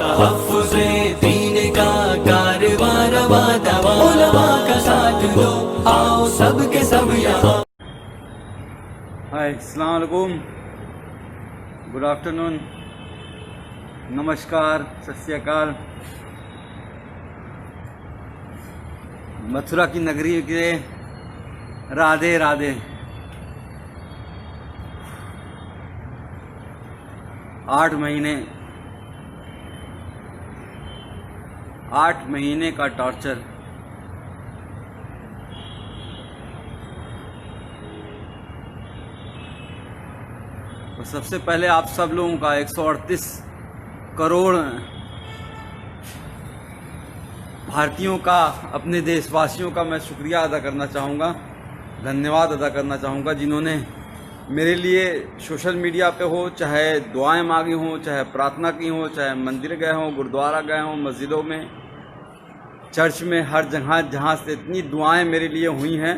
तहफ़्फ़ुज़े दीन का कारवां रवां दवां, उलमा का साथ दो, आओ सब के सब यहाँ। हाय, अस्सलाम वालेकुम, गुड आफ्टरनून, नमस्कार, सत श्री अकाल। मथुरा की नगरी के राधे राधे। 8 महीने का टॉर्चर। तो सबसे पहले आप सब लोगों का 138 करोड़ भारतीयों का, अपने देशवासियों का मैं शुक्रिया अदा करना चाहूँगा, धन्यवाद अदा करना चाहूँगा, जिन्होंने मेरे लिए सोशल मीडिया पे हो, चाहे दुआएं मांगी हों, चाहे प्रार्थना की हो, चाहे मंदिर गए हों, गुरुद्वारा गए हों, मस्जिदों में, चर्च में, हर जगह जहाँ से इतनी दुआएं मेरे लिए हुई हैं,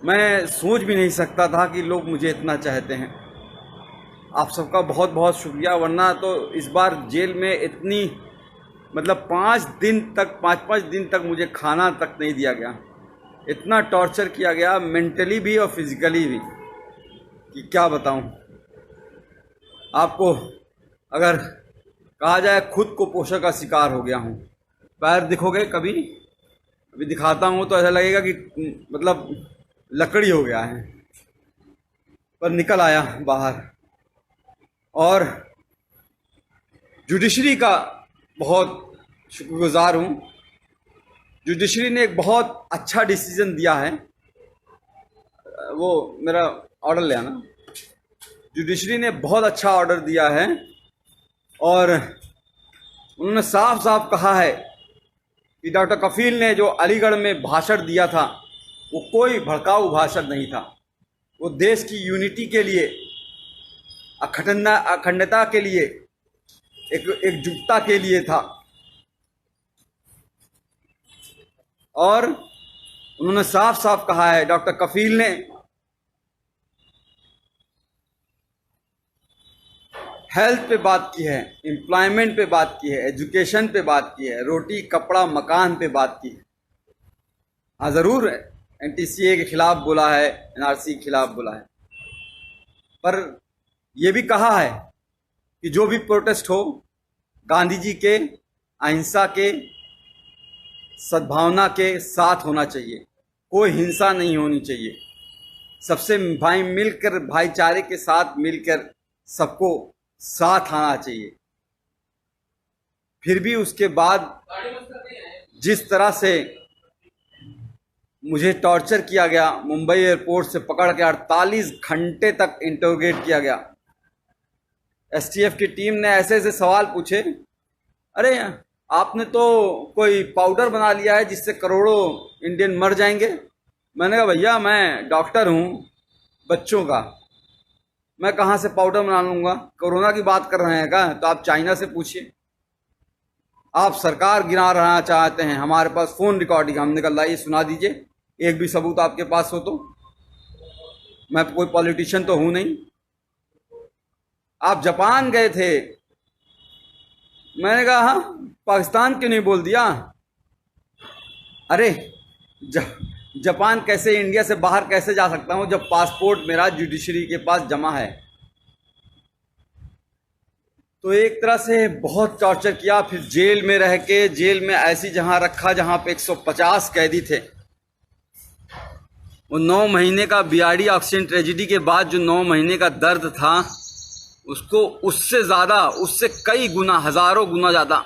मैं सोच भी नहीं सकता था कि लोग मुझे इतना चाहते हैं। आप सबका बहुत बहुत शुक्रिया। वरना तो इस बार जेल में इतनी, मतलब 5 दिन तक मुझे खाना तक नहीं दिया गया। इतना टॉर्चर किया गया, मेंटली भी और फिजिकली भी, कि क्या बताऊं आपको। अगर कहा जाए, खुद को पोषण का शिकार हो गया हूं। पैर दिखोगे कभी, अभी दिखाता हूं तो ऐसा लगेगा कि मतलब लकड़ी हो गया है, पर निकल आया बाहर। और जुडिशरी का बहुत शुक्रगुजार हूं। जुडिशरी ने एक बहुत अच्छा डिसीजन दिया है। वो मेरा ऑर्डर ले आना। जुडिशरी ने बहुत अच्छा ऑर्डर दिया है और उन्होंने साफ साफ कहा है कि डॉक्टर कफील ने जो अलीगढ़ में भाषण दिया था, वो कोई भड़काऊ भाषण नहीं था। वो देश की यूनिटी के लिए, अखंडता के लिए, एकजुटता के लिए था। और उन्होंने साफ साफ कहा है, डॉक्टर कफील ने, हेल्थ पे बात की है, एम्प्लॉयमेंट पे बात की है, एजुकेशन पे बात की है, रोटी कपड़ा मकान पे बात की है। हाँ, ज़रूर एनटीसीए के खिलाफ बोला है, एनआरसी के खिलाफ बोला है, पर यह भी कहा है कि जो भी प्रोटेस्ट हो, गांधी जी के अहिंसा के, सद्भावना के साथ होना चाहिए। कोई हिंसा नहीं होनी चाहिए। सबसे मिलकर, भाईचारे के साथ मिलकर सबको साथ आना चाहिए। फिर भी उसके बाद जिस तरह से मुझे टॉर्चर किया गया, मुंबई एयरपोर्ट से पकड़ के 48 घंटे तक इंटरोगेट किया गया। एसटीएफ की टीम ने ऐसे ऐसे सवाल पूछे, अरे आपने तो कोई पाउडर बना लिया है जिससे करोड़ों इंडियन मर जाएंगे। मैंने कहा, भैया मैं डॉक्टर हूँ बच्चों का, मैं कहाँ से पाउडर बना लूँगा। कोरोना की बात कर रहे हैं क्या? तो आप चाइना से पूछिए। आप सरकार गिरा रहना चाहते हैं, हमारे पास फ़ोन रिकॉर्डिंग, हमने कहा लाइए सुना दीजिए, एक भी सबूत आपके पास हो तो। मैं कोई पॉलिटिशियन तो हूँ नहीं। आप जापान गए थे, मैंने कहा हाँ, पाकिस्तान क्यों नहीं बोल दिया? अरे जापान कैसे, इंडिया से बाहर कैसे जा सकता हूं जब पासपोर्ट मेरा जुडिशरी के पास जमा है। तो एक तरह से बहुत टॉर्चर किया। फिर जेल में रह के, जेल में ऐसी जहां रखा जहां पे 150 कैदी थे। वो 9 महीने का बीआरडी ऑक्सीजन ट्रेजिडी के बाद जो 9 महीने का दर्द था, उसको उससे ज्यादा, उससे कई गुना, हजारों गुना ज्यादा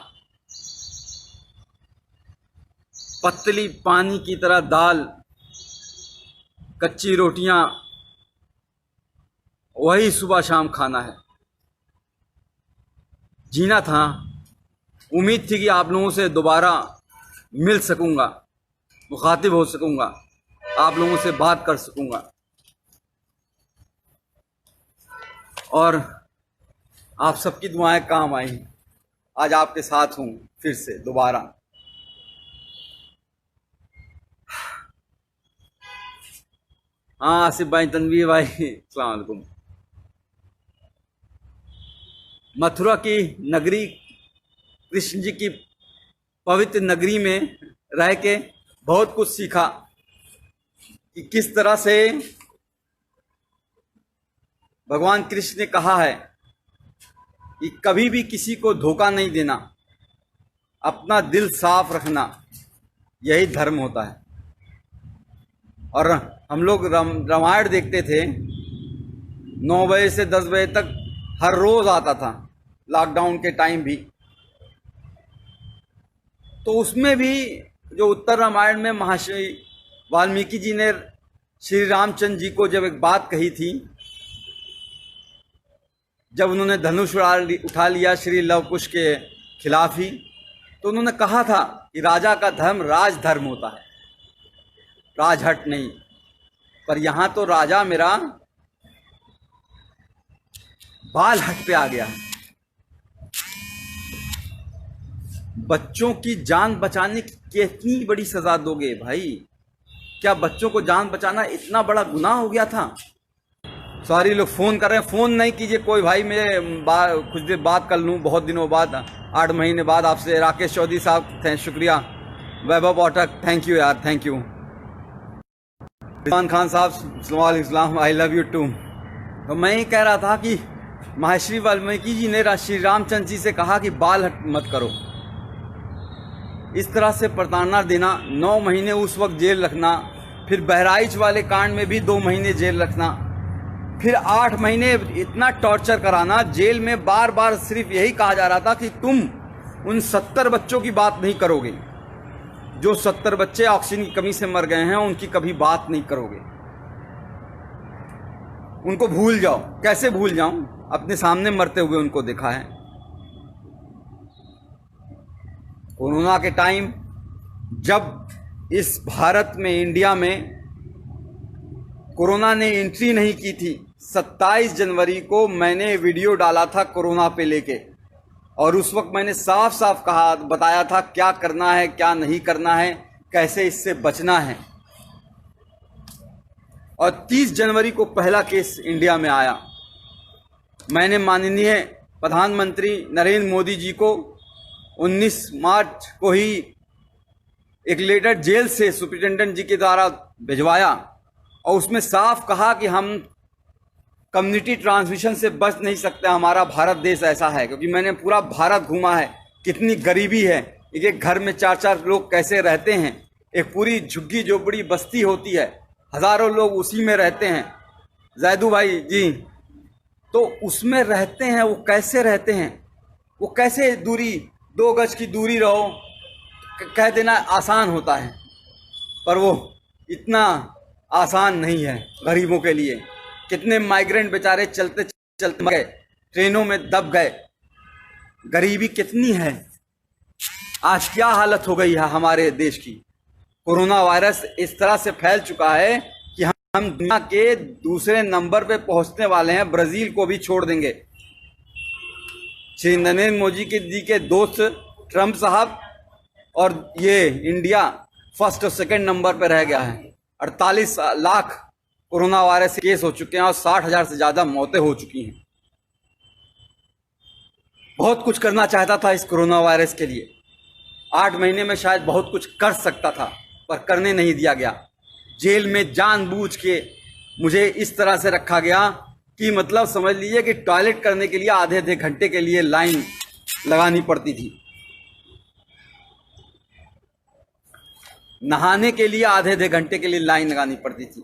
पतली पानी की तरह दाल, कच्ची रोटियां, वही सुबह शाम खाना है। जीना था। उम्मीद थी कि आप लोगों से दोबारा मिल सकूंगा, मुखातिब हो सकूंगा, आप लोगों से बात कर सकूंगा, और आप सबकी दुआएं काम आई। आज आपके साथ हूं फिर से दोबारा। हाँ, आसिफ भाई, तनवीर भाई, अस्सलाम वालेकुम। मथुरा की नगरी कृष्ण जी की पवित्र नगरी में रह के बहुत कुछ सीखा कि किस तरह से भगवान कृष्ण ने कहा है कि कभी भी किसी को धोखा नहीं देना, अपना दिल साफ रखना, यही धर्म होता है। और हम लोग रामायण देखते थे 9 बजे से 10 बजे तक, हर रोज आता था, लॉकडाउन के टाइम भी। तो उसमें भी जो उत्तर रामायण में महर्षि वाल्मीकि जी ने श्री रामचंद्र जी को जब एक बात कही थी, जब उन्होंने धनुष उठा लिया श्री लव कुश के खिलाफ ही, तो उन्होंने कहा था कि राजा का धर्म राजधर्म होता है, राजहट नहीं। पर यहां तो राजा मेरा बाल हट पे आ गया है। बच्चों की जान बचाने की कितनी बड़ी सजा दोगे भाई? क्या बच्चों को जान बचाना इतना बड़ा गुनाह हो गया था? सॉरी, लोग फोन कर रहे हैं, फोन नहीं कीजिए कोई भाई, मैं कुछ देर बात कर लूँ, बहुत दिनों बाद, 8 महीने बाद आपसे। राकेश चौधरी साहब शुक्रिया, वैभव पाठक थैंक यू यार, थैंक यू। रिजवान खान साहब इस्लाम, आई लव यू टू। तो मैं ये कह रहा था कि महर्षि वाल्मीकि जी ने श्री रामचंद्र जी से कहा कि बाल हट मत करो। इस तरह से प्रताड़ना देना, 9 महीने उस वक्त जेल रखना, फिर बहराइच वाले कांड में भी 2 महीने जेल रखना, फिर 8 महीने इतना टॉर्चर कराना। जेल में बार बार सिर्फ यही कहा जा रहा था कि तुम उन 70 बच्चों की बात नहीं करोगे, जो 70 बच्चे ऑक्सीजन की कमी से मर गए हैं, उनकी कभी बात नहीं करोगे, उनको भूल जाओ। कैसे भूल जाऊं? अपने सामने मरते हुए उनको देखा है। कोरोना के टाइम जब इस भारत में, इंडिया में कोरोना ने एंट्री नहीं की थी, 27 जनवरी को मैंने वीडियो डाला था कोरोना पे लेके, और उस वक्त मैंने साफ साफ कहा, बताया था क्या करना है, क्या नहीं करना है, कैसे इससे बचना है। और 30 जनवरी को पहला केस इंडिया में आया। मैंने माननीय प्रधानमंत्री नरेंद्र मोदी जी को 19 मार्च को ही एक लेटर जेल से सुप्रिंटेंडेंट जी के द्वारा भिजवाया, और उसमें साफ कहा कि हम कम्युनिटी ट्रांसमिशन से बच नहीं सकते, हमारा भारत देश ऐसा है। क्योंकि मैंने पूरा भारत घूमा है, कितनी गरीबी है, एक घर में 4-4 लोग कैसे रहते हैं, एक पूरी झुग्गी झोपड़ी बस्ती होती है, हजारों लोग उसी में रहते हैं। जैदू भाई जी, तो उसमें रहते हैं, वो कैसे रहते हैं, वो कैसे दूरी, 2 गज की दूरी रहो, कह देना आसान होता है, पर वो इतना आसान नहीं है गरीबों के लिए। कितने माइग्रेंट बेचारे चलते चलते गए, ट्रेनों में दब गए। गरीबी कितनी है, आज क्या हालत हो गई है हमारे देश की। कोरोना वायरस इस तरह से फैल चुका है कि हम दुनिया के दूसरे नंबर पे पहुंचने वाले हैं, ब्राजील को भी छोड़ देंगे। श्री नरेंद्र मोदी जी के दोस्त ट्रंप साहब और ये इंडिया फर्स्ट और सेकंड नंबर पे रह गया है। 48 लाख कोरोना वायरस केस हो चुके हैं और 60,000 से ज्यादा मौतें हो चुकी हैं। बहुत कुछ करना चाहता था इस कोरोना वायरस के लिए, 8 महीने में शायद बहुत कुछ कर सकता था, पर करने नहीं दिया गया। जेल में जानबूझ के मुझे इस तरह से रखा गया कि मतलब समझ लीजिए कि टॉयलेट करने के लिए आधे घंटे के लिए लाइन लगानी पड़ती थी, नहाने के लिए आधे घंटे के लिए लाइन लगानी पड़ती थी।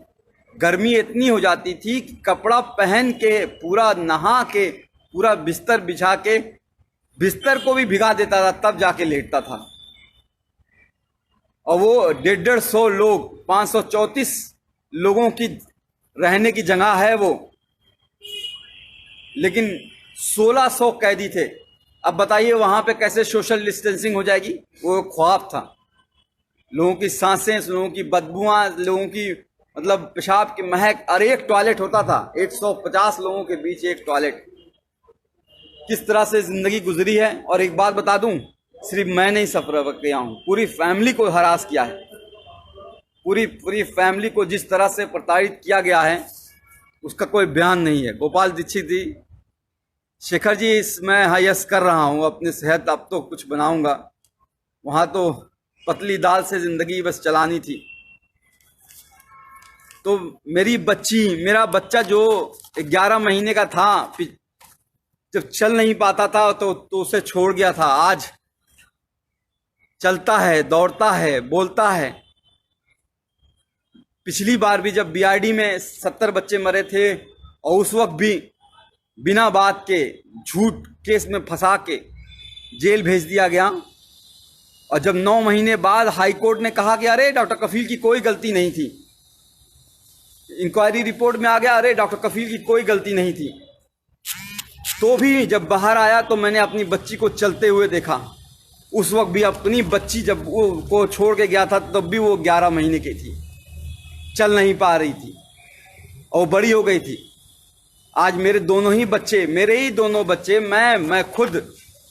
गर्मी इतनी हो जाती थी कि कपड़ा पहन के, पूरा नहा के, पूरा बिस्तर बिछा के, बिस्तर को भी भिगा देता था, तब जाके लेटता था। और वो 150 लोग, 534 लोगों की रहने की जगह है वो, लेकिन 1600 कैदी थे। अब बताइए वहां पे कैसे सोशल डिस्टेंसिंग हो जाएगी? वो ख्वाब था। लोगों की सांसें, लोगों की बदबुआं, लोगों की मतलब पेशाब की महक, और एक टॉयलेट होता था, 150 लोगों के बीच एक टॉयलेट। किस तरह से जिंदगी गुजरी है। और एक बात बता दूं, सिर्फ मैं नहीं सफर किया हूं, पूरी फैमिली को हरास किया है। पूरी फैमिली को जिस तरह से प्रताड़ित किया गया है उसका कोई बयान नहीं है। गोपाल दीक्षित जी शेखर जी मैं हाईएस कर रहा हूँ अपनी सेहत, अब तो कुछ बनाऊंगा। वहाँ तो पतली दाल से ज़िंदगी बस चलानी थी। तो मेरा बच्चा जो 11 महीने का था, जब चल नहीं पाता था तो उसे छोड़ गया था। आज चलता है, दौड़ता है, बोलता है। पिछली बार भी जब बीआरडी में 70 बच्चे मरे थे और उस वक्त भी बिना बात के झूठ केस में फंसा के जेल भेज दिया गया। और जब 9 महीने बाद हाई कोर्ट ने कहा कि अरे डॉक्टर कफील की कोई गलती नहीं थी, इंक्वायरी रिपोर्ट में आ गया अरे डॉक्टर कफील की कोई गलती नहीं थी, तो भी जब बाहर आया तो मैंने अपनी बच्ची को चलते हुए देखा। उस वक्त भी अपनी बच्ची जब वो को छोड़ के गया था तब भी वो 11 महीने की थी, चल नहीं पा रही थी और बड़ी हो गई थी। आज मेरे दोनों ही बच्चे, मेरे ही दोनों बच्चे, मैं खुद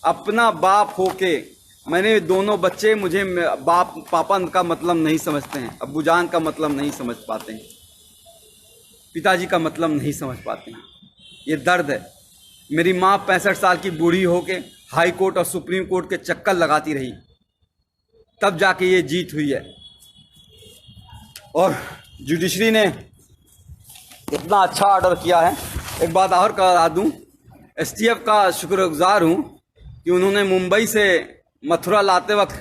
अपना बाप होके, मैंने दोनों बच्चे, मुझे बाप पापा का मतलब नहीं समझते हैं, अब्बूजान का मतलब नहीं समझ पाते हैं, पिताजी का मतलब नहीं समझ पाते हैं। ये दर्द है। मेरी माँ 65 साल की बूढ़ी होके हाई कोर्ट और सुप्रीम कोर्ट के चक्कर लगाती रही, तब जाके ये जीत हुई है। और जुडिशरी ने इतना अच्छा ऑर्डर किया है। एक बात और करा दूं, एसटीएफ का शुक्रगुजार हूं कि उन्होंने मुंबई से मथुरा लाते वक्त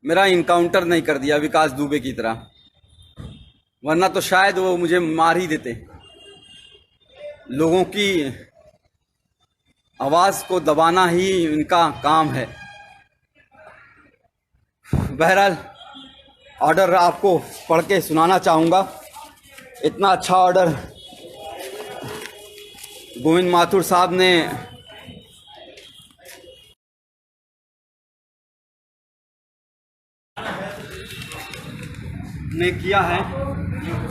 मेरा इनकाउंटर नहीं कर दिया विकास दुबे की तरह, वरना तो शायद वो मुझे मार ही देते। लोगों की आवाज़ को दबाना ही इनका काम है। बहरहाल ऑर्डर आपको पढ़ के सुनाना चाहूँगा। इतना अच्छा ऑर्डर गोविंद माथुर साहब ने किया है।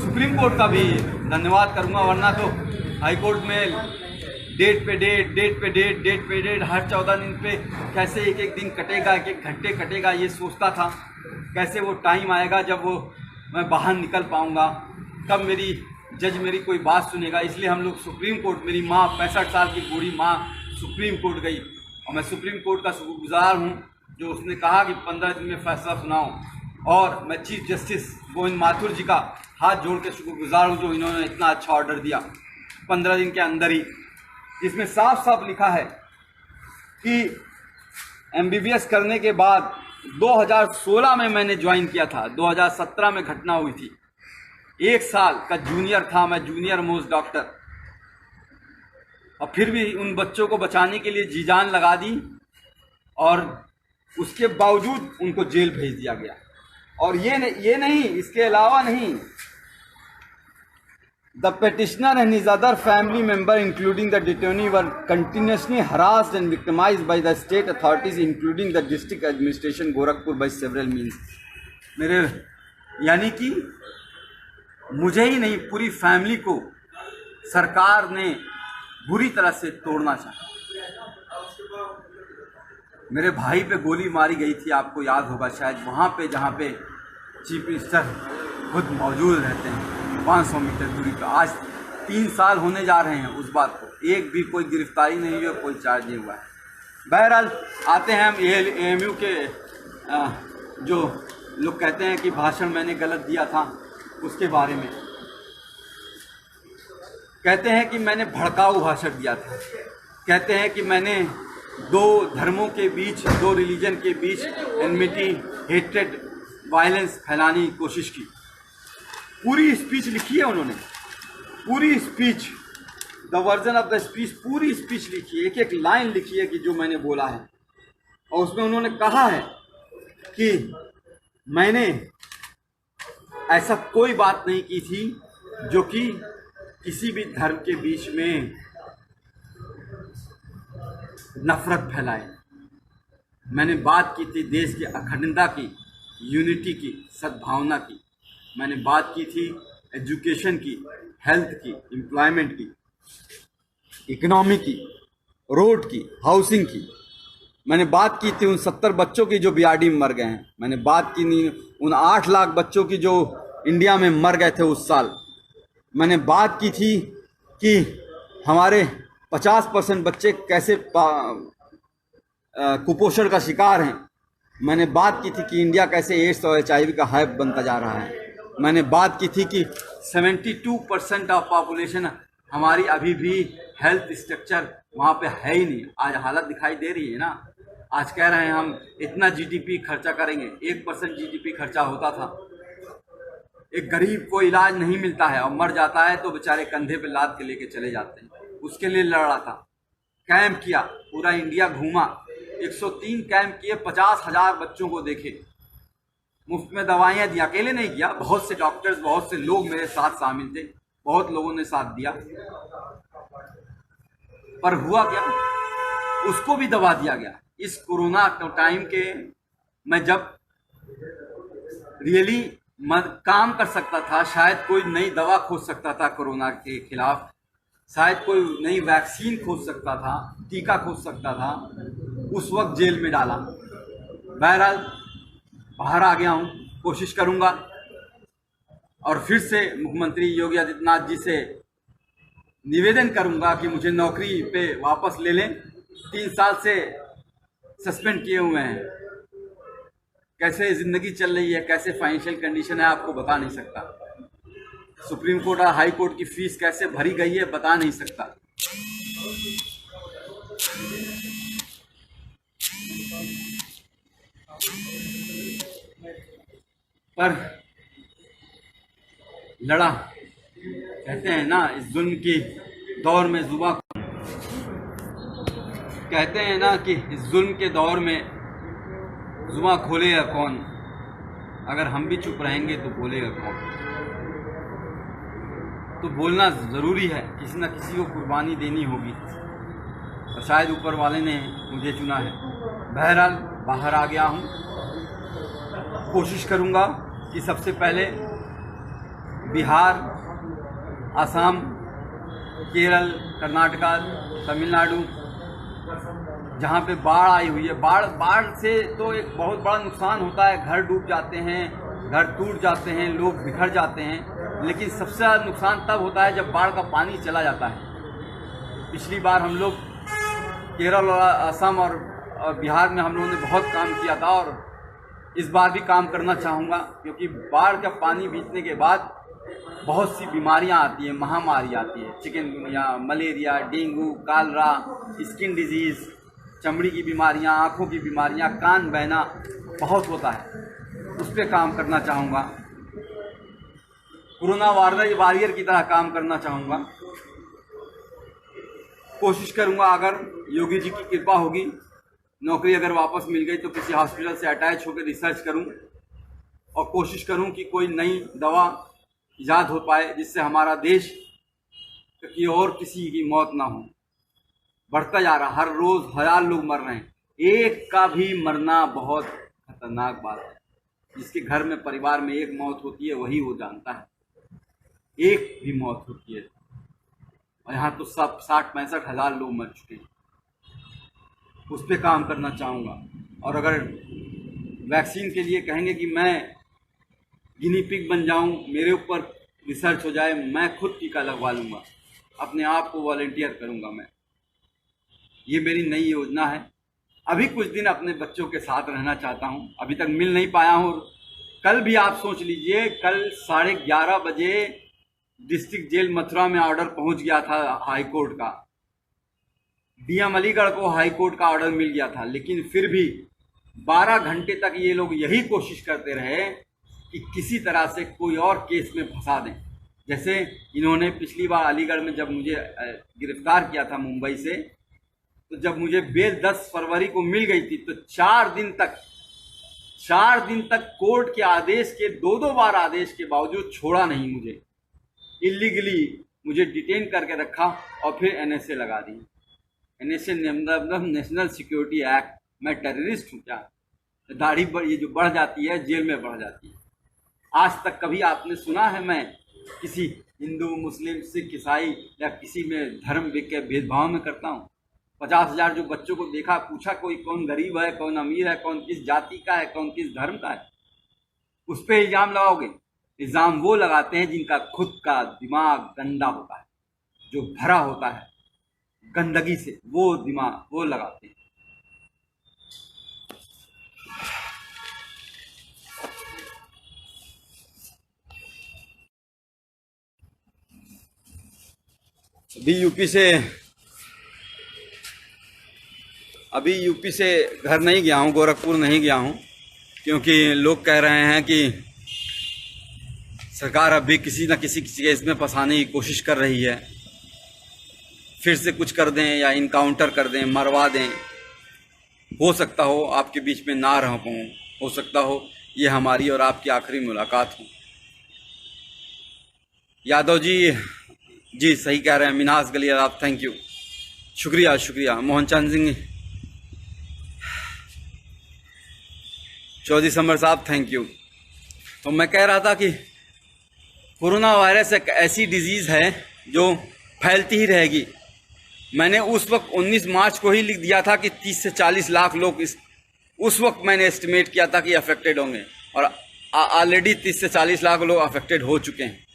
सुप्रीम कोर्ट का भी धन्यवाद करूंगा, वरना तो हाई कोर्ट में डेट पे डेट हर 14 दिन पे कैसे एक एक दिन कटेगा, एक एक घंटे कटेगा, ये सोचता था। कैसे वो टाइम आएगा जब वो मैं बाहर निकल पाऊंगा, कब मेरी जज मेरी कोई बात सुनेगा। इसलिए हम लोग सुप्रीम कोर्ट, मेरी माँ 65 साल की बूढ़ी माँ सुप्रीम कोर्ट गई और मैं सुप्रीम कोर्ट का शुक्रगुजार हूँ जो उसने कहा कि 15 दिन में फैसला सुनाओ। और मैं चीफ जस्टिस गोविंद माथुर जी का हाथ जोड़ के शुक्रगुजार हूँ जो इन्होंने इतना अच्छा ऑर्डर दिया 15 दिन के अंदर ही, जिसमें साफ साफ लिखा है कि MBBS करने के बाद 2016 में मैंने ज्वाइन किया था, 2017 में घटना हुई थी। 1 साल का जूनियर था मैं, जूनियर मोस्ट डॉक्टर, और फिर भी उन बच्चों को बचाने के लिए जी जान लगा दी और उसके बावजूद उनको जेल भेज दिया गया। और ये नहीं, इसके अलावा नहीं, The petitioner and his other family member, including the detainee, were continuously harassed and victimized by the state authorities, including the district administration Gorakhpur, by several means. मेरे यानी कि मुझे ही नहीं, पूरी फैमिली को सरकार ने बुरी तरह से तोड़ना चाहा। मेरे भाई पे गोली मारी गई थी, आपको याद होगा शायद, वहाँ पे जहाँ पे चीफ मिनिस्टर खुद मौजूद रहते हैं 500 मीटर दूरी पर। आज 3 साल होने जा रहे हैं उस बात को, एक भी कोई गिरफ्तारी नहीं हुई, कोई चार्ज नहीं हुआ है। बहरहाल आते हैं हम AMU के जो लोग कहते हैं कि भाषण मैंने गलत दिया था, उसके बारे में कहते हैं कि मैंने भड़काऊ भाषण दिया था। कहते हैं कि मैंने 2 धर्मों के बीच, 2 रिलीजन के बीच एनमिटी, हेट्रेड, वायलेंस फैलाने की कोशिश की। पूरी स्पीच लिखी है उन्होंने, पूरी speech, the version of the speech, पूरी स्पीच लिखी है, एक एक लाइन लिखी है कि जो मैंने बोला है। और उसमें उन्होंने कहा है कि मैंने ऐसा कोई बात नहीं की थी जो कि किसी भी धर्म के बीच में नफरत फैलाए। मैंने बात की थी देश की अखंडता की, यूनिटी की, सद्भावना की। मैंने बात की थी एजुकेशन की, हेल्थ की, एम्प्लॉयमेंट की, इकोनॉमी की, रोड की, हाउसिंग की। मैंने बात की थी उन 70 बच्चों की जो बीआरडी में मर गए हैं। मैंने बात की नहीं उन 8 लाख बच्चों की जो इंडिया में मर गए थे उस साल। मैंने बात की थी कि हमारे 50% बच्चे कैसे कुपोषण का शिकार हैं। मैंने बात की थी कि इंडिया कैसे एड्स और HIV का हब बनता जा रहा है। मैंने बात की थी कि 72% ऑफ पॉपुलेशन हमारी अभी भी हेल्थ स्ट्रक्चर वहाँ पे है ही नहीं। आज हालत दिखाई दे रही है ना। आज कह रहे हैं हम इतना GDP खर्चा करेंगे, 1% GDP खर्चा होता था। एक गरीब को इलाज नहीं मिलता है और मर जाता है तो बेचारे कंधे पे लाद के लेके चले जाते हैं। उसके लिए लड़ा था, कैंप किया, पूरा इंडिया घूमा, 103 कैंप किए, 50,000 बच्चों को देखे, मुफ्त में दवाइयाँ दी। अकेले नहीं किया, बहुत से डॉक्टर्स, बहुत से लोग मेरे साथ शामिल थे, बहुत लोगों ने साथ दिया। पर हुआ क्या, उसको भी दबा दिया गया। इस कोरोना टाइम के मैं जब रियली काम कर सकता था, शायद कोई नई दवा खोज सकता था कोरोना के खिलाफ, शायद कोई नई वैक्सीन खोज सकता था, टीका खोज सकता था, उस वक्त जेल में डाला। बहरहाल बाहर आ गया हूँ, कोशिश करूँगा और फिर से मुख्यमंत्री योगी आदित्यनाथ जी से निवेदन करूँगा कि मुझे नौकरी पे वापस ले लें। 3 साल से सस्पेंड किए हुए हैं। कैसे ज़िंदगी चल रही है, कैसे फाइनेंशियल कंडीशन है, आपको बता नहीं सकता। सुप्रीम कोर्ट और हाई कोर्ट की फीस कैसे भरी गई है, बता नहीं सकता। पर लड़ा, कहते हैं ना, इस जुल्म की दौर में जुबां, कहते हैं ना कि इस जुल्म के दौर में जुबां खोलेगा कौन। अगर हम भी चुप रहेंगे तो बोलेगा कौन। तो बोलना ज़रूरी है, किसी न किसी को कुर्बानी देनी होगी और शायद ऊपर वाले ने मुझे चुना है। बहरहाल बाहर आ गया हूँ, कोशिश करूँगा कि सबसे पहले बिहार, असम, केरल, कर्नाटका, तमिलनाडु, जहाँ पे बाढ़ आई हुई है, बाढ़ से तो एक बहुत बड़ा नुकसान होता है। घर डूब जाते हैं, घर टूट जाते हैं, लोग बिखर जाते हैं। लेकिन सबसे ज़्यादा नुकसान तब होता है जब बाढ़ का पानी चला जाता है। पिछली बार हम लोग केरल और असम और बिहार में हम लोगों ने बहुत काम किया था और इस बार भी काम करना चाहूँगा, क्योंकि बाढ़ का पानी बीतने के बाद बहुत सी बीमारियां आती हैं, महामारी आती है। Chikungunya, malaria, dengue, Kalra, skin disease, चमड़ी की बीमारियां, आँखों की बीमारियां, कान बहना बहुत होता है। उस पर काम करना चाहूँगा। कोरोना वॉरियर की तरह काम करना चाहूँगा। कोशिश करूँगा, अगर योगी जी की कृपा होगी, नौकरी अगर वापस मिल गई तो किसी हॉस्पिटल से अटैच होकर रिसर्च करूँ और कोशिश करूँ कि कोई नई दवा ईजाद हो पाए जिससे हमारा देश कि और किसी की मौत ना हो। बढ़ता जा रहा, हर रोज़ 1000 लोग मर रहे हैं। एक का भी मरना बहुत खतरनाक बात है। जिसके घर में, परिवार में एक मौत होती है, वही वो जानता है एक भी मौत होती है। और यहाँ तो सब 60-65 हज़ार लोग मर चुके हैं। उस पर काम करना चाहूँगा। और अगर वैक्सीन के लिए कहेंगे कि मैं गिनी पिग बन जाऊँ, मेरे ऊपर रिसर्च हो जाए, मैं खुद टीका लगवा लूँगा, अपने आप को वॉलंटियर करूँगा मैं। ये मेरी नई योजना है। अभी कुछ दिन अपने बच्चों के साथ रहना चाहता हूँ, अभी तक मिल नहीं पाया हूँ। कल भी आप सोच लीजिए, कल 11:30 बजे डिस्ट्रिक्ट जेल मथुरा में ऑर्डर पहुँच गया था हाई कोर्ट का। DM अलीगढ़ को हाई कोर्ट का ऑर्डर मिल गया था, लेकिन फिर भी 12 घंटे तक ये लोग यही कोशिश करते रहे कि किसी तरह से कोई और केस में फंसा दें। जैसे इन्होंने पिछली बार अलीगढ़ में जब मुझे गिरफ्तार किया था मुंबई से, तो जब मुझे बेल 10 फरवरी को मिल गई थी तो 4 दिन तक कोर्ट के आदेश के 2-2 बार आदेश के बावजूद छोड़ा नहीं मुझे। इलीगली मुझे डिटेन करके रखा और फिर NSA लगा दी। NSA मतलब नेशनल सिक्योरिटी एक्ट। मैं टेररिस्ट हूँ क्या? दाढ़ी ये जो बढ़ जाती है, जेल में बढ़ जाती है। आज तक कभी आपने सुना है मैं किसी हिंदू, मुस्लिम, सिख, ईसाई या किसी में धर्म के भेदभाव में करता हूँ? 50,000 जो बच्चों को देखा, पूछा कोई कौन गरीब है, कौन अमीर है, कौन किस जाति का है, कौन किस धर्म का है? उस पर इल्ज़ाम लगाओगे? इल्ज़ाम वो लगाते हैं जिनका खुद का दिमाग गंदा होता है, जो भरा होता है गंदगी से, वो दिमाग वो लगाते हैं। अभी यूपी से घर नहीं गया हूँ, गोरखपुर नहीं गया हूँ, क्योंकि लोग कह रहे हैं कि सरकार अभी किसी न किसी केस में फंसाने की कोशिश कर रही है, फिर से कुछ कर दें या इनकाउंटर कर दें, मरवा दें। हो सकता हो आपके बीच में ना रह पाऊँ, हो सकता हो ये हमारी और आपकी आखिरी मुलाकात हो। यादव जी सही कह रहे हैं, मिनास गली आप, थैंक यू, शुक्रिया। मोहन चंद सिंह चौधरी समर साहब, थैंक यू। तो मैं कह रहा था कि कोरोना वायरस एक ऐसी डिजीज़ है जो फैलती ही रहेगी। मैंने उस वक्त 19 मार्च को ही लिख दिया था कि 30 से 40 लाख लोग उस वक्त मैंने एस्टिमेट किया था कि अफेक्टेड होंगे, और ऑलरेडी 30 से 40 लाख लोग अफेक्टेड हो चुके हैं।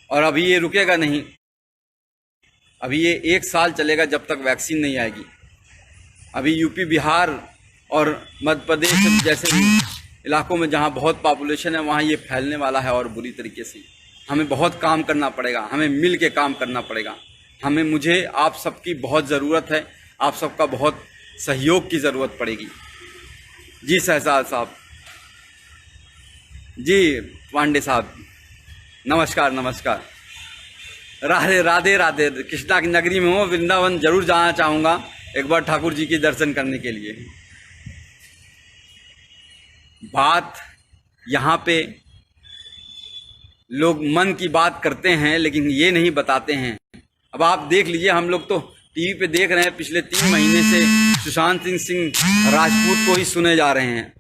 और अभी ये रुकेगा नहीं, अभी ये 1 साल चलेगा जब तक वैक्सीन नहीं आएगी। अभी यूपी, बिहार और मध्य प्रदेश जैसे इलाकों में जहाँ बहुत पॉपुलेशन है वहाँ ये फैलने वाला है, और बुरी तरीके से। हमें बहुत काम करना पड़ेगा, हमें मिल के काम करना पड़ेगा। मुझे आप सबकी बहुत ज़रूरत है, आप सबका बहुत सहयोग की ज़रूरत पड़ेगी। जी शहजाद साहब, जी पांडे साहब, नमस्कार। राधे राधे। कृष्णा की नगरी में हूँ, वृंदावन जरूर जाना चाहूँगा एक बार ठाकुर जी के दर्शन करने के लिए। बात यहाँ पे लोग मन की बात करते हैं लेकिन ये नहीं बताते हैं। अब आप देख लीजिए, हम लोग तो टीवी पे देख रहे हैं, पिछले 3 महीने से सुशांत सिंह राजपूत को ही सुने जा रहे हैं।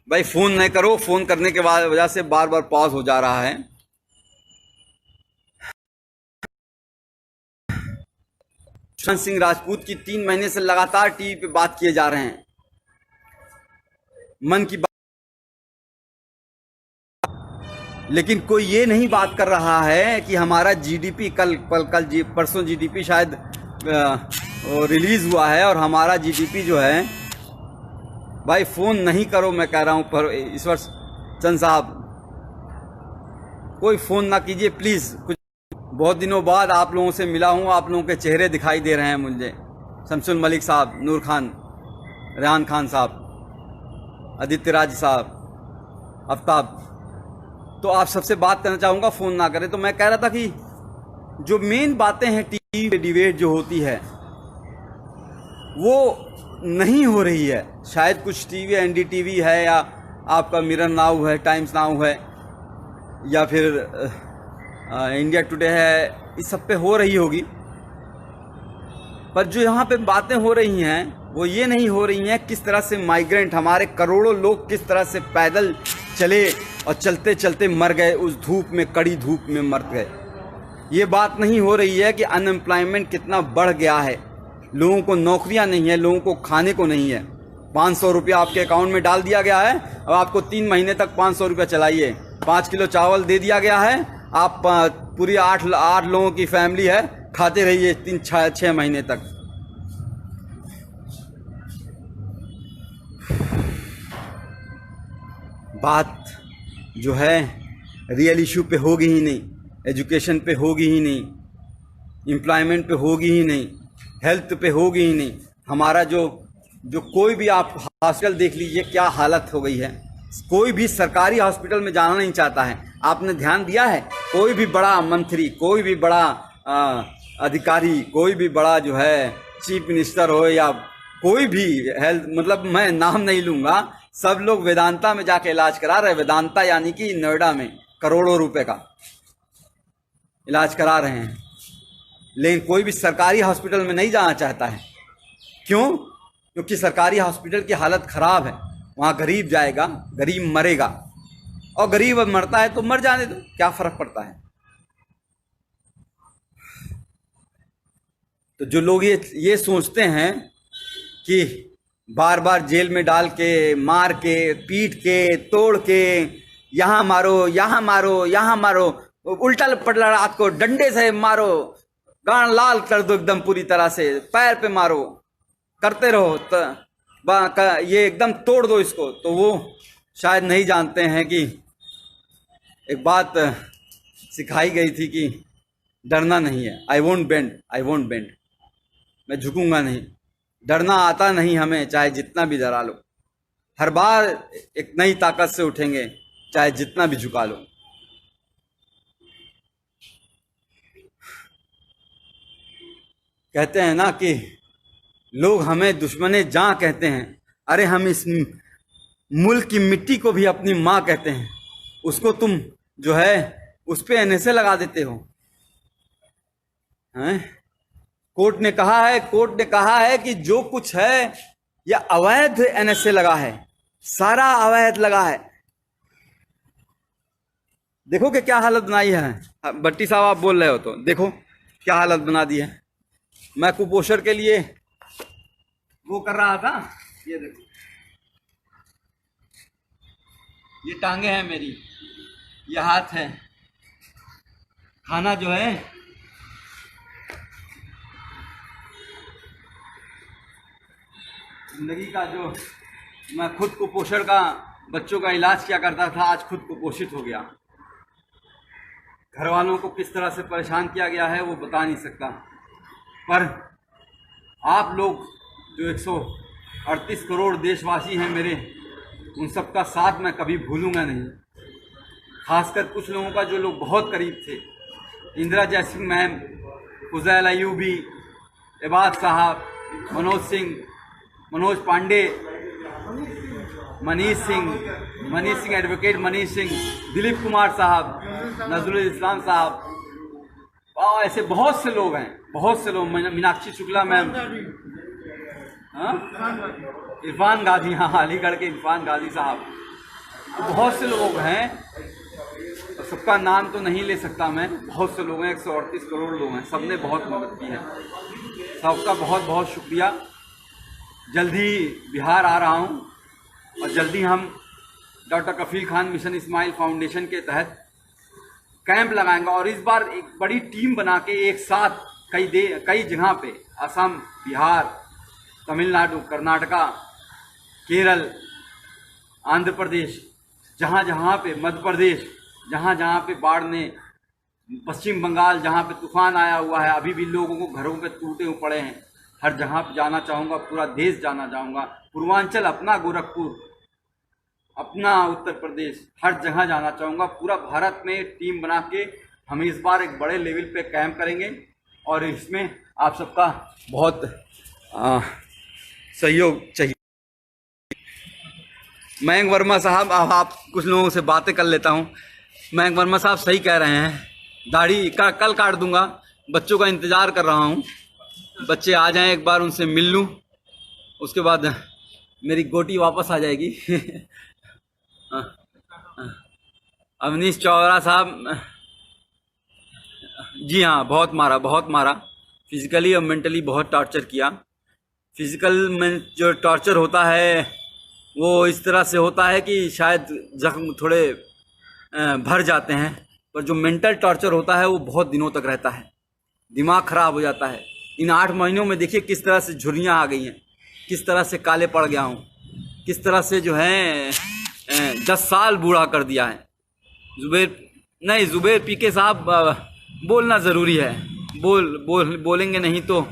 भाई फोन नहीं करो, फोन करने के वजह से बार बार पॉज हो जा रहा है। सुशांत सिंह राजपूत की 3 महीने से लगातार टीवी पे बात किए जा रहे हैं, मन की बात, लेकिन कोई ये नहीं बात कर रहा है कि हमारा जीडीपी परसों जीडीपी शायद रिलीज हुआ है, और हमारा जीडीपी जो है, भाई फोन नहीं करो, मैं कह रहा हूं। पर ईश्वर चंद साहब, कोई फोन ना कीजिए प्लीज। कुछ बहुत दिनों बाद आप लोगों से मिला हूं, आप लोगों के चेहरे दिखाई दे रहे हैं मुझे। शमसुल मलिक साहब, नूर खान, रेहान खान साहब, आदित्य राज साहब, आफ्ताब, तो आप सबसे बात करना चाहूँगा, फ़ोन ना करें। तो मैं कह रहा था कि जो मेन बातें हैं टीवी पे डिबेट जो होती है वो नहीं हो रही है। शायद कुछ टीवी, एनडीटीवी है, या आपका मिरर नाउ है, टाइम्स नाउ है, या फिर इंडिया टुडे है, इस सब पे हो रही होगी। पर जो यहाँ पे बातें हो रही हैं वो ये नहीं हो रही हैं किस तरह से माइग्रेंट, हमारे करोड़ों लोग किस तरह से पैदल चले और चलते चलते मर गए, उस धूप में, कड़ी धूप में मर गए। ये बात नहीं हो रही है कि अनएम्प्लॉयमेंट कितना बढ़ गया है, लोगों को नौकरियां नहीं है, लोगों को खाने को नहीं है। 500 रुपया आपके अकाउंट में डाल दिया गया है, अब आपको 3 महीने तक 500 रुपया चलाइए। 5 किलो चावल दे दिया गया है, आप पूरी 8 लोगों की फैमिली है, खाते रहिए 3-6 महीने तक। बात जो है रियल इशू पे होगी ही नहीं, एजुकेशन पे होगी ही नहीं, एम्प्लॉयमेंट पे होगी ही नहीं, हेल्थ पे होगी ही नहीं। हमारा जो कोई भी आप हॉस्पिटल देख लीजिए क्या हालत हो गई है। कोई भी सरकारी हॉस्पिटल में जाना नहीं चाहता है। आपने ध्यान दिया है, कोई भी बड़ा मंत्री, कोई भी बड़ा अधिकारी, कोई भी बड़ा जो है चीफ मिनिस्टर हो, या कोई भी हेल्थ, मतलब मैं नाम नहीं लूँगा, सब लोग वेदांता में जाके इलाज करा रहे हैं। वेदांता यानी कि नोएडा में करोड़ों रुपए का इलाज करा रहे हैं, लेकिन कोई भी सरकारी हॉस्पिटल में नहीं जाना चाहता है। क्यों? क्योंकि सरकारी हॉस्पिटल की हालत खराब है। वहाँ गरीब जाएगा, गरीब मरेगा, और गरीब मरता है तो मर जाने दो, क्या फर्क पड़ता है। तो जो लोग ये सोचते हैं कि बार बार जेल में डाल के, मार के, पीट के, तोड़ के, यहाँ मारो, यहाँ मारो, यहाँ मारो, उल्टा पटला रात को डंडे से मारो, कान लाल कर दो एकदम पूरी तरह से, पैर पे मारो, करते रहो ये एकदम तोड़ दो इसको। तो वो शायद नहीं जानते हैं कि एक बात सिखाई गई थी कि डरना नहीं है। आई वोंट बेंड, मैं झुकूंगा नहीं। डरना आता नहीं हमें, चाहे जितना भी डरा लो। हर बार एक नई ताकत से उठेंगे, चाहे जितना भी झुका लो। कहते हैं ना कि लोग हमें दुश्मने जान कहते हैं। अरे हम इस मुल्क की मिट्टी को भी अपनी माँ कहते हैं। उसको तुम जो है उस पे एनएसए लगा देते हो हैं? कोर्ट ने कहा है कि जो कुछ है यह अवैध एनएसए लगा है, सारा अवैध लगा है। देखो कि क्या हालत बनाई है। भट्टी साहब आप बोल रहे हो तो देखो क्या हालत बना दी है। मैं कुपोषण के लिए वो कर रहा था, ये देखो ये टांगे हैं मेरी, ये हाथ है। खाना जो है जिंदगी का जो मैं खुद कुपोषण का बच्चों का इलाज किया करता था, आज खुद कुपोषित हो गया। घर वालों को किस तरह से परेशान किया गया है वो बता नहीं सकता। पर आप लोग जो 138 करोड़ देशवासी हैं मेरे, उन सबका साथ मैं कभी भूलूंगा नहीं। खासकर कुछ लोगों का जो लोग बहुत करीब थे, इंदिरा जयसिंह मैम, फुज़ैल अयूबी, इबाद साहब, मनोज पांडे, मनीष सिंह, एडवोकेट मनीष सिंह, दिलीप कुमार साहब, नजरुल इस्लाम साहब, और ऐसे बहुत से लोग हैं, मीनाक्षी शुक्ला मैम, इरफान गाजी, हाँ अलीगढ़ के इरफान गाजी साहब, तो बहुत से लोग हैं। तो सबका नाम तो नहीं ले सकता मैं, बहुत से लोग हैं, 138 करोड़ लोग हैं, सबने बहुत मदद की है। सबका बहुत बहुत शुक्रिया। जल्दी बिहार आ रहा हूँ और जल्दी हम डॉक्टर कफील खान मिशन इस्माइल फाउंडेशन के तहत कैंप लगाएंगे। और इस बार एक बड़ी टीम बना के एक साथ कई जगह पे, असम, बिहार, तमिलनाडु, कर्नाटका, केरल, आंध्र प्रदेश, जहाँ पे मध्य प्रदेश, जहाँ पे बाढ़ ने, पश्चिम बंगाल जहाँ पे तूफान आया हुआ है, अभी भी लोगों को घरों पे टूटे हुए पड़े हैं, हर जगह पे जाना चाहूँगा, पूरा देश जाना चाहूँगा। पूर्वांचल अपना, गोरखपुर अपना, उत्तर प्रदेश, हर जगह जाना चाहूँगा। पूरा भारत में टीम बना के हम इस बार एक बड़े लेवल पे कैंप करेंगे और इसमें आप सबका बहुत सहयोग चाहिए। मयंक वर्मा साहब, अब आप कुछ लोगों से बातें कर लेता हूँ। मयंक वर्मा साहब सही कह रहे हैं, दाढ़ी का कल काट दूंगा। बच्चों का इंतज़ार कर रहा हूँ, बच्चे आ जाएं, एक बार उनसे मिल लूँ, उसके बाद मेरी गोटी वापस आ जाएगी। अवनीश चौरा साहब, जी हाँ, बहुत मारा, फिजिकली और मेंटली बहुत टॉर्चर किया। फिजिकल में जो टॉर्चर होता है वो इस तरह से होता है कि शायद जख्म थोड़े भर जाते हैं, पर जो मेंटल टॉर्चर होता है वो बहुत दिनों तक रहता है, दिमाग ख़राब हो जाता है। इन 8 महीनों में देखिए किस तरह से झुर्रियाँ आ गई हैं, किस तरह से काले पड़ गया हूँ, किस तरह से जो है 10 साल बूढ़ा कर दिया है। जुबैर पीके साहब, बोलना ज़रूरी है। बोलेंगे नहीं तो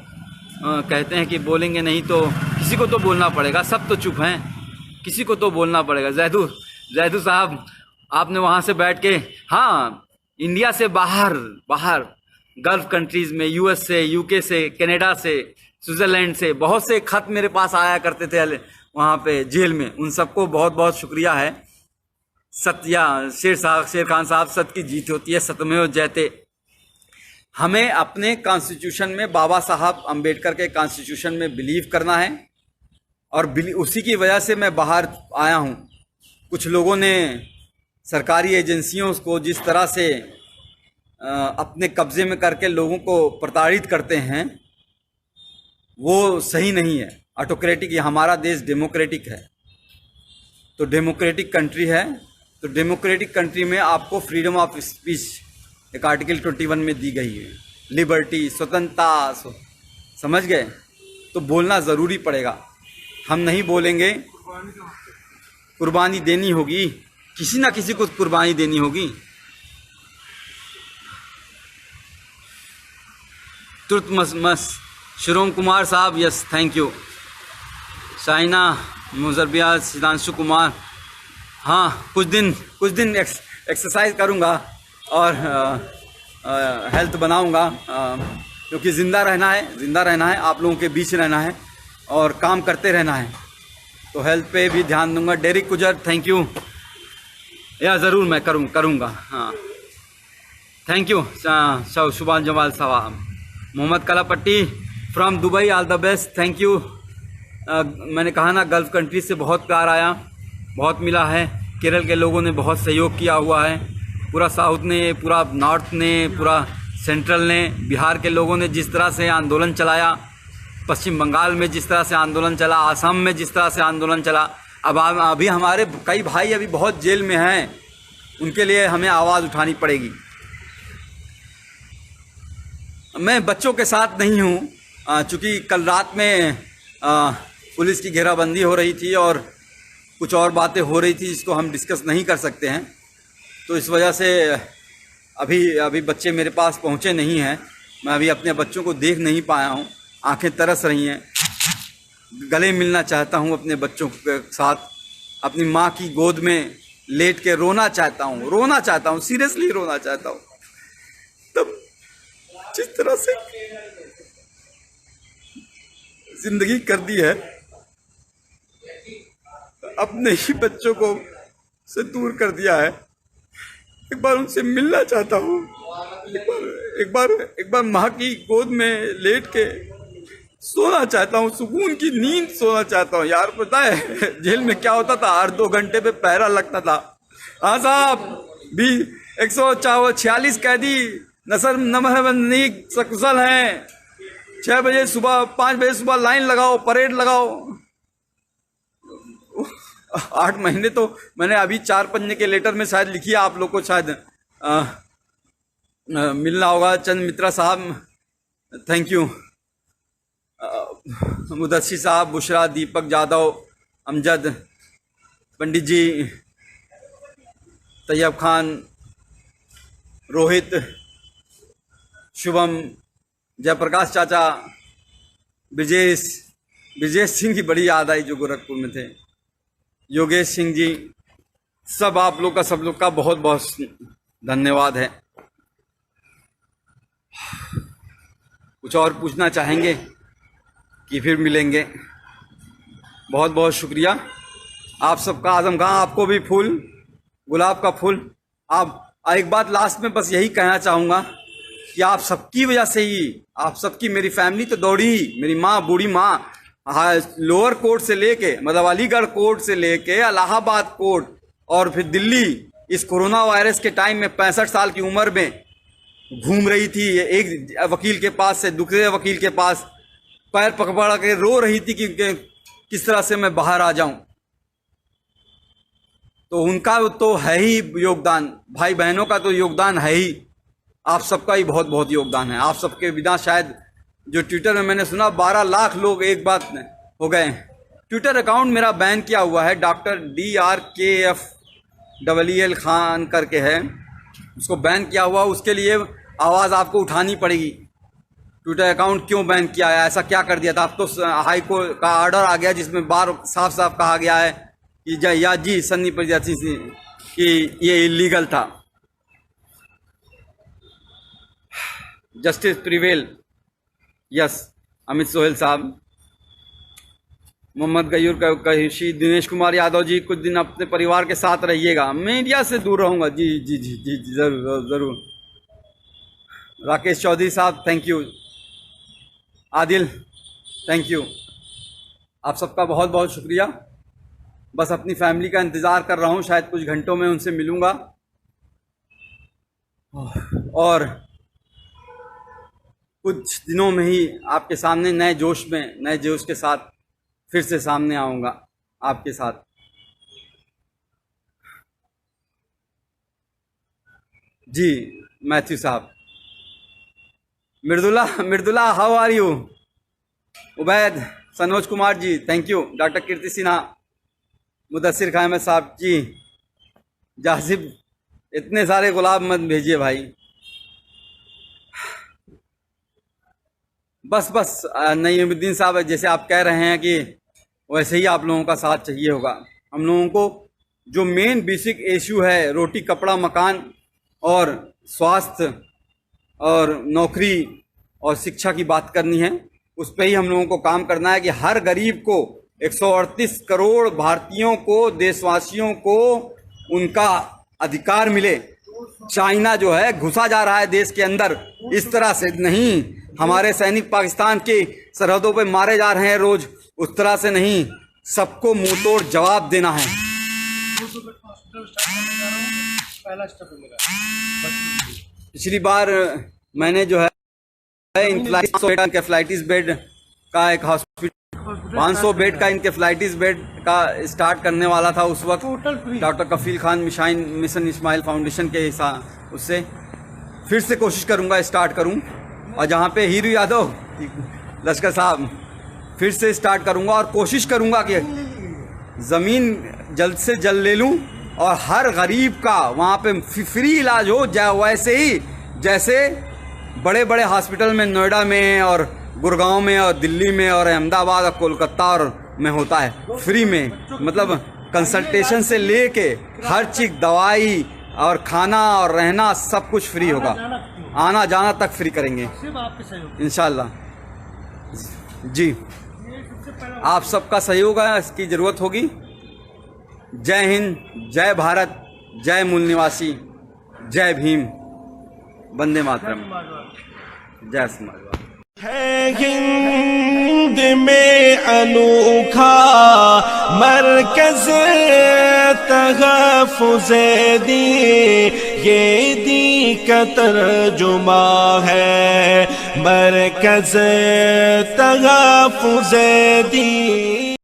कहते हैं कि बोलेंगे नहीं तो किसी को तो बोलना पड़ेगा। सब तो चुप हैं, किसी को तो बोलना पड़ेगा। जैदू साहब, आपने वहाँ से बैठ के, हाँ, इंडिया से बाहर गल्फ कंट्रीज़ में, यूएस से, यूके से, कनाडा से, स्विट्ज़रलैंड से बहुत से खत मेरे पास आया करते थे वहाँ पे जेल में। उन सबको बहुत बहुत शुक्रिया है। शेर खान साहब, सत्य की जीत होती है, सत्यमेव जयते। हमें अपने कॉन्स्टिट्यूशन में, बाबा साहब अम्बेडकर के कॉन्स्टिट्यूशन में बिलीव करना है और उसी की वजह से मैं बाहर आया हूँ। कुछ लोगों ने सरकारी एजेंसियों को जिस तरह से अपने कब्जे में करके लोगों को प्रताड़ित करते हैं वो सही नहीं है। ऑटोक्रेटिक, हमारा देश डेमोक्रेटिक है, तो डेमोक्रेटिक कंट्री है, तो डेमोक्रेटिक कंट्री में आपको फ्रीडम ऑफ स्पीच एक आर्टिकल 21 में दी गई है। लिबर्टी, स्वतंत्रता, समझ गए? तो बोलना ज़रूरी पड़ेगा। हम नहीं बोलेंगे, कुर्बानी देनी होगी, किसी ना किसी को कुर्बानी देनी होगी। तुर्तमस Shirom Kumar sahab, yes thank you. Shaina मुजरबिया, सिद्धांशु कुमार, हाँ कुछ दिन एक्सरसाइज करूँगा और हेल्थ बनाऊँगा, क्योंकि ज़िंदा रहना है, आप लोगों के बीच रहना है और काम करते रहना है, तो हेल्थ पे भी ध्यान दूंगा। डेरिक गुजर, थैंक यू। या ज़रूर मैं करूँगा, हाँ thank you. Shubhan Jamal sahab, Mohammad Kalapatti from Dubai, all the best, thank you. मैंने कहा ना, गल्फ़ कंट्री से बहुत प्यार आया, बहुत मिला है। केरल के लोगों ने बहुत सहयोग किया हुआ है, पूरा साउथ ने, पूरा नॉर्थ ने, पूरा सेंट्रल ने, बिहार के लोगों ने जिस तरह से आंदोलन चलाया, पश्चिम बंगाल में जिस तरह से आंदोलन चला, आसाम में जिस तरह से आंदोलन चला। अब अभी हमारे कई भाई अभी बहुत जेल में हैं, उनके लिए हमें आवाज़ उठानी पड़ेगी। मैं बच्चों के साथ नहीं हूँ, चूँकि कल रात में पुलिस की घेराबंदी हो रही थी और कुछ और बातें हो रही थी जिसको हम डिस्कस नहीं कर सकते हैं, तो इस वजह से अभी बच्चे मेरे पास पहुँचे नहीं हैं। मैं अभी अपने बच्चों को देख नहीं पाया हूँ, आंखें तरस रही हैं, गले मिलना चाहता हूँ अपने बच्चों के साथ, अपनी माँ की गोद में लेट के रोना चाहता हूँ, सीरियसली रोना चाहता हूँ। तब जिस तरह से जिंदगी कर दी है, अपने ही बच्चों को से दूर कर दिया है, एक बार उनसे मिलना चाहता हूँ, एक बार माँ की गोद में लेट के सोना चाहता हूँ, सुकून की नींद सोना चाहता हूँ। यार पता है जेल में क्या होता था, 8-2 घंटे पे पहरा लगता था। हाँ साहब, भी 146 कैदी नमहबंदी सकुशल हैं, 6 बजे सुबह, 5 बजे सुबह लाइन लगाओ, परेड लगाओ। 8 महीने तो मैंने अभी 4 पन्ने के लेटर में शायद लिखी है, आप लोग को शायद मिलना होगा। चंद मित्रा साहब, थैंक यू। मुदस्सिर साहब, बुशरा, दीपक यादव, अमजद, पंडित जी, तैयब खान, रोहित, शुभम, जयप्रकाश चाचा, ब्रिजेश सिंह की बड़ी याद आई जो गोरखपुर में थे, योगेश सिंह जी, सब आप लोग का, सब लोग का बहुत बहुत धन्यवाद है। कुछ और पूछना चाहेंगे कि फिर मिलेंगे? बहुत बहुत शुक्रिया आप सबका। आजम खां, आपको भी फूल, गुलाब का फूल। आप एक बात लास्ट में बस यही कहना चाहूँगा कि आप सबकी वजह से ही, आप सबकी, मेरी फैमिली तो दौड़ी, मेरी माँ, बूढ़ी माँ, लोअर कोर्ट से लेके, मतलब अलीगढ़ कोर्ट से लेके इलाहाबाद कोर्ट और फिर दिल्ली, इस कोरोना वायरस के टाइम में 65 साल की उम्र में घूम रही थी, एक वकील के पास से दूसरे वकील के पास, पैर पकड़ के रो रही थी कि किस तरह से मैं बाहर आ जाऊं। तो उनका तो है ही योगदान, भाई बहनों का तो योगदान है ही, आप सबका ही बहुत बहुत योगदान है। आप सबके बिना शायद, जो ट्विटर में मैंने सुना 12 लाख लोग एक बात हो गए। ट्विटर अकाउंट मेरा बैन किया हुआ है, डॉक्टर DRKFEEL खान करके है, उसको बैन किया हुआ, उसके लिए आवाज़ आपको उठानी पड़ेगी। ट्विटर अकाउंट क्यों बैन किया है, ऐसा क्या कर दिया था? अब तो हाई कोर्ट का ऑर्डर आ गया जिसमें बार साफ साफ कहा गया है कि जी सन्नी प्रजाति से कि ये इलीगल था। Justice prevail, yes. Amit Sohail साहब, मोहम्मद गयूर कहिशी, दिनेश कुमार यादव जी, कुछ दिन अपने परिवार के साथ रहिएगा। मीडिया से दूर रहूँगा, जी जी जी जी जी, ज़रूर ज़रूर। राकेश चौधरी साहब, thank you. Adil, thank you. आप सबका बहुत बहुत शुक्रिया। बस अपनी फैमिली का इंतज़ार कर रहा हूँ, शायद कुछ घंटों में उनसे मिलूँगा और कुछ दिनों में ही आपके सामने नए जोश के साथ फिर से सामने आऊँगा आपके साथ। जी Matthew sahab, Mridula Mridula, how are you? Ubaid, Sanoj Kumar ji, thank you. Doctor Kirti Sinha, Mudassir Khan में साहब जी, जासिब, इतने सारे गुलाब मत भेजिए भाई। बस नईमुद्दीन साहब, जैसे आप कह रहे हैं कि वैसे ही आप लोगों का साथ चाहिए होगा। हम लोगों को जो मेन बेसिक इशू है, रोटी कपड़ा मकान और स्वास्थ्य और नौकरी और शिक्षा की बात करनी है, उस पर ही हम लोगों को काम करना है कि हर गरीब को, 138 करोड़ भारतीयों को, देशवासियों को उनका अधिकार मिले। चाइना जो है घुसा जा रहा है देश के अंदर, इस तरह से नहीं। हमारे सैनिक पाकिस्तान की सरहदों पे मारे जा रहे हैं रोज, उस तरह से नहीं। सबको मुंह तोड़ जवाब देना है। पिछली बार मैंने जो है इंकेफ्लाइटिस बेड का एक हॉस्पिटल, 500 बेड का इंकेफ्लाइटिस बेड का स्टार्ट करने वाला था उस वक्त डॉक्टर कफील खान मिशन इस्माइल फाउंडेशन के हिसाब, उससे फिर से कोशिश करूंगा स्टार्ट करूं। और जहां पे हीरू यादव लश्कर साहब, फिर से स्टार्ट करूंगा और कोशिश करूंगा कि ज़मीन जल्द से जल्द ले लूं और हर गरीब का वहां पे फ्री इलाज हो, वैसे ही जैसे बड़े बड़े हॉस्पिटल में नोएडा में और गुड़गांव में और दिल्ली में और अहमदाबाद और कोलकाता और में होता है, फ्री में। मतलब कंसल्टेशन से लेके हर चीज़, दवाई और खाना और रहना, सब कुछ फ्री होगा। आना जाना तक फ्री करेंगे इंशाल्लाह जी। आप सबका सहयोग है, इसकी ज़रूरत होगी। जय हिंद, जय भारत, जय मूल निवासी, जय भीम, वंदे मातरम, जय समाजवाद। है हिंद में अनोखा मरकज़ तहफ़्फ़ुज़ दीन, ये दी का तर्जुमा है मरकज़ तहफ़्फ़ुज़ दीन।